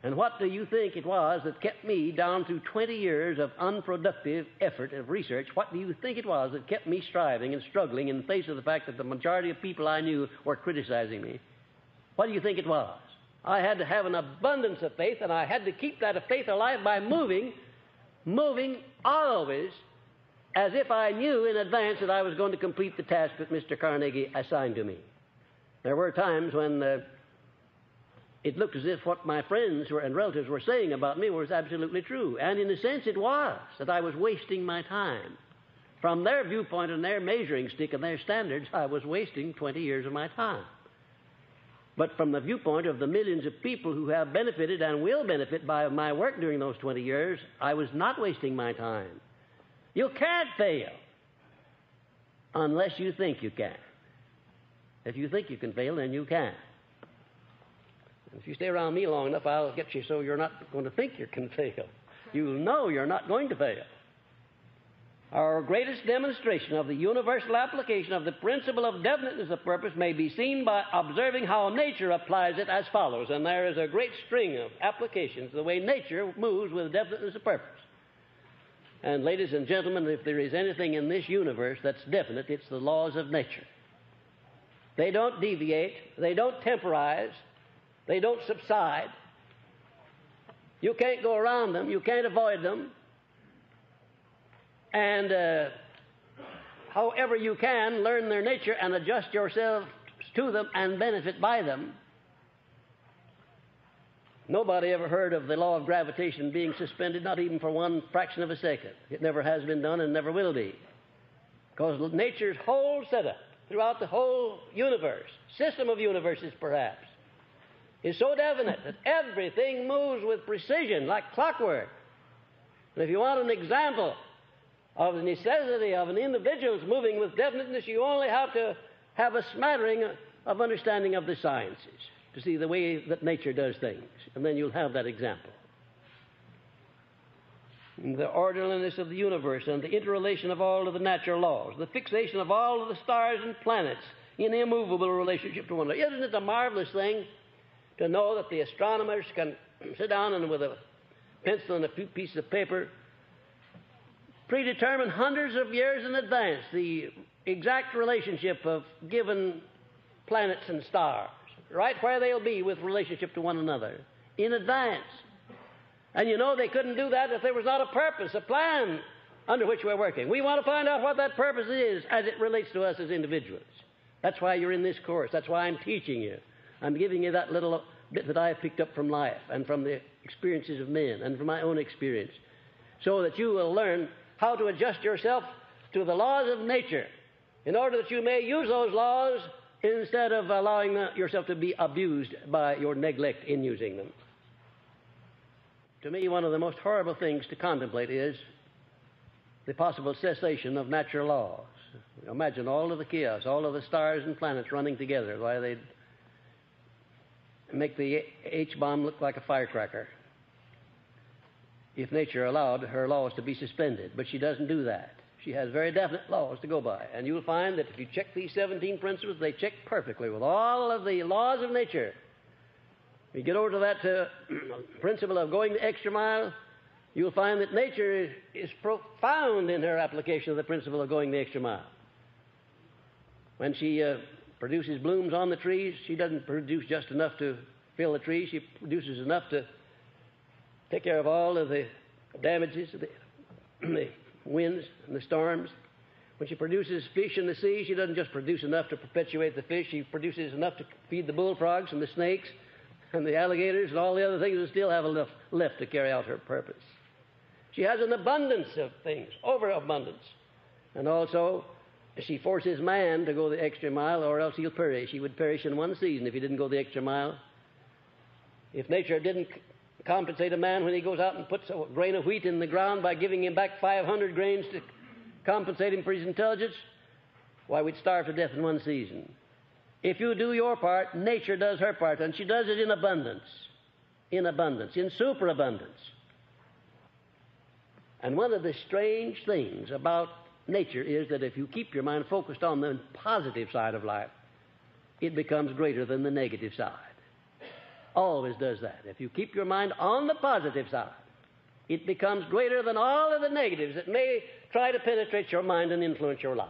And what do you think it was that kept me down through 20 years of unproductive effort of research? What do you think it was that kept me striving and struggling in the face of the fact that the majority of people I knew were criticizing me? What do you think it was? I had to have an abundance of faith, and I had to keep that faith alive by moving always as if I knew in advance that I was going to complete the task that Mr. Carnegie assigned to me. There were times when it looked as if what my friends and relatives were saying about me was absolutely true. And in a sense it was, that I was wasting my time. From their viewpoint and their measuring stick and their standards, I was wasting 20 years of my time. But from the viewpoint of the millions of people who have benefited and will benefit by my work during those 20 years, I was not wasting my time. You can't fail unless you think you can. If you think you can fail, then you can. If you stay around me long enough, I'll get you so you're not going to think you can fail. You'll know you're not going to fail. Our greatest demonstration of the universal application of the principle of definiteness of purpose may be seen by observing how nature applies it as follows. And there is a great string of applications, the way nature moves with definiteness of purpose. And ladies and gentlemen, if there is anything in this universe that's definite, it's the laws of nature. They don't deviate. They don't temporize. They don't subside. You can't go around them. You can't avoid them. And however you can, learn their nature and adjust yourself to them and benefit by them. Nobody ever heard of the law of gravitation being suspended, not even for one fraction of a second. It never has been done and never will be. Because nature's whole setup throughout the whole universe, system of universes perhaps, is so definite that everything moves with precision like clockwork. And if you want an example of the necessity of an individual's moving with definiteness, you only have to have a smattering of understanding of the sciences to see the way that nature does things, and then you'll have that example. The orderliness of the universe and the interrelation of all of the natural laws, the fixation of all of the stars and planets in immovable relationship to one another. Isn't it a marvelous thing to know that the astronomers can sit down and with a pencil and a few pieces of paper predetermine hundreds of years in advance the exact relationship of given planets and stars, right where they'll be with relationship to one another, in advance. And you know they couldn't do that if there was not a purpose, a plan under which we're working. We want to find out what that purpose is as it relates to us as individuals. That's why you're in this course. That's why I'm teaching you. I'm giving you that little bit that I've picked up from life and from the experiences of men and from my own experience, so that you will learn how to adjust yourself to the laws of nature in order that you may use those laws instead of allowing yourself to be abused by your neglect in using them. To me, one of the most horrible things to contemplate is the possible cessation of natural laws. Imagine all of the chaos, all of the stars and planets running together. Why, they'd make the H-bomb look like a firecracker if nature allowed her laws to be suspended. But she doesn't do that. She has very definite laws to go by. And you'll find that if you check these 17 principles, they check perfectly with all of the laws of nature. We get over to that principle of going the extra mile, you'll find that nature is profound in her application of the principle of going the extra mile. When she produces blooms on the trees, she doesn't produce just enough to fill the tree. She produces enough to take care of all of the damages of the winds and the storms. When she produces fish in the sea, she doesn't just produce enough to perpetuate the fish. She produces enough to feed the bullfrogs and the snakes and the alligators and all the other things that still have enough left to carry out her purpose. She has an abundance of things, overabundance. And also, she forces man to go the extra mile, or else he'll perish. He would perish in one season if he didn't go the extra mile. If nature didn't compensate a man when he goes out and puts a grain of wheat in the ground by giving him back 500 grains to compensate him for his intelligence, why, we'd starve to death in one season. If you do your part, nature does her part, and she does it in abundance, in superabundance. And one of the strange things about nature is that if you keep your mind focused on the positive side of life, it becomes greater than the negative side. always does that. If you keep your mind on the positive side, it becomes greater than all of the negatives that may try to penetrate your mind and influence your life.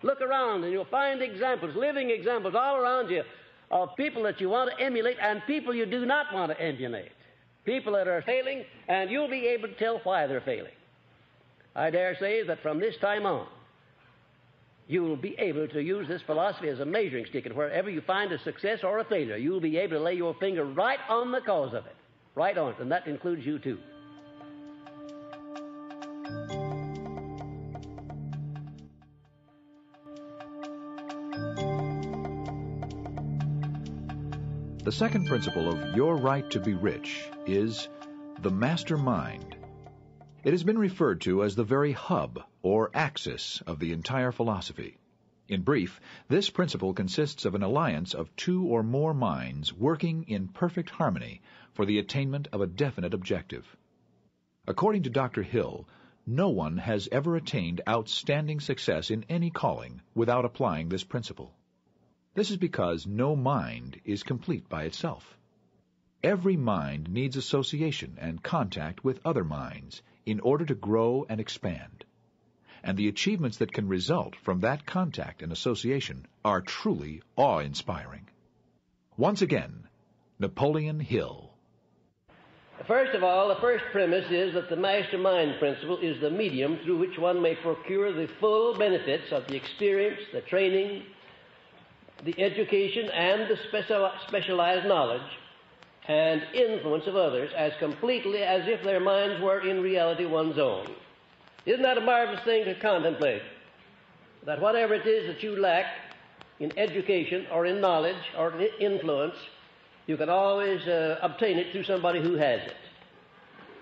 Look around and you'll find examples, living examples all around you of people that you want to emulate and people you do not want to emulate. People that are failing, and you'll be able to tell why they're failing. I dare say that from this time on, you'll be able to use this philosophy as a measuring stick, and wherever you find a success or a failure, you'll be able to lay your finger right on the cause of it, right on it, and that includes you too. The second principle of your right to be rich is the mastermind. It has been referred to as the very hub or axis of the entire philosophy. In brief, this principle consists of an alliance of two or more minds working in perfect harmony for the attainment of a definite objective. According to Dr. Hill, no one has ever attained outstanding success in any calling without applying this principle. This is because no mind is complete by itself. Every mind needs association and contact with other minds in order to grow and expand. And the achievements that can result from that contact and association are truly awe-inspiring. Once again, Napoleon Hill. First of all, the first premise is that the mastermind principle is the medium through which one may procure the full benefits of the experience, the training, the education, and the specialized knowledge and influence of others as completely as if their minds were in reality one's own. Isn't that a marvelous thing to contemplate? That whatever it is that you lack in education or in knowledge or in influence, you can always obtain it through somebody who has it.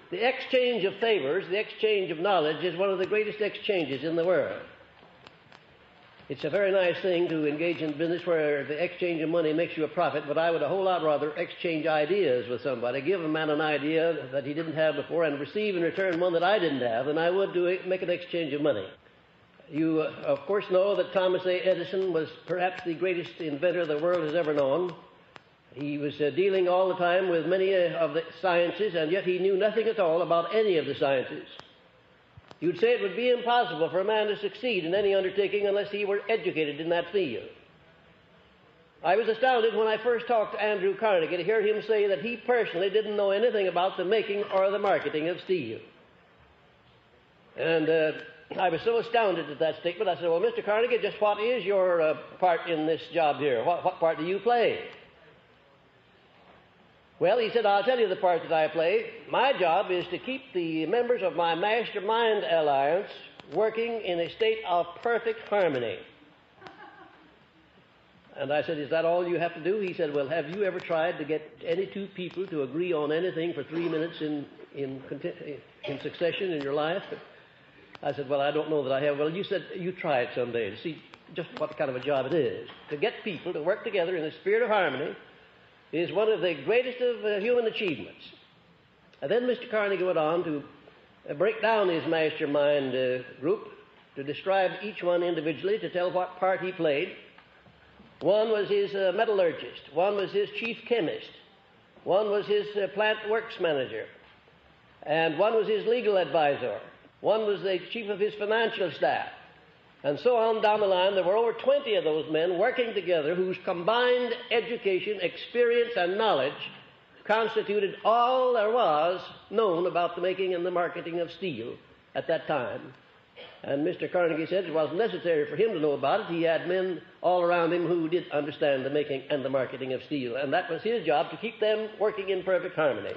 The exchange of favors, the exchange of knowledge, is one of the greatest exchanges in the world. It's a very nice thing to engage in business where the exchange of money makes you a profit, but I would a whole lot rather exchange ideas with somebody, give a man an idea that he didn't have before, and receive in return one that I didn't have, than I would make an exchange of money. You, of course, know that Thomas A. Edison was perhaps the greatest inventor the world has ever known. He was dealing all the time with many of the sciences, and yet he knew nothing at all about any of the sciences. You'd say it would be impossible for a man to succeed in any undertaking unless he were educated in that field. I was astounded when I first talked to Andrew Carnegie to hear him say that he personally didn't know anything about the making or the marketing of steel. And I was so astounded at that statement, I said, well, Mr. Carnegie, just what is your part in this job here? What part do you play? Well, he said, I'll tell you the part that I play. My job is to keep the members of my Mastermind Alliance working in a state of perfect harmony. And I said, is that all you have to do? He said, well, have you ever tried to get any two people to agree on anything for 3 minutes in succession in your life? I said, well, I don't know that I have. Well, you said you try it someday to see just what kind of a job it is. To get people to work together in a spirit of harmony is one of the greatest of human achievements. And then Mr. Carnegie went on to break down his mastermind group, to describe each one individually, to tell what part he played. One was his metallurgist, one was his chief chemist, one was his plant works manager, and one was his legal advisor, one was the chief of his financial staff. And so on down the line, there were over 20 of those men working together whose combined education, experience, and knowledge constituted all there was known about the making and the marketing of steel at that time. And Mr. Carnegie said it wasn't necessary for him to know about it. He had men all around him who did understand the making and the marketing of steel. And that was his job, to keep them working in perfect harmony.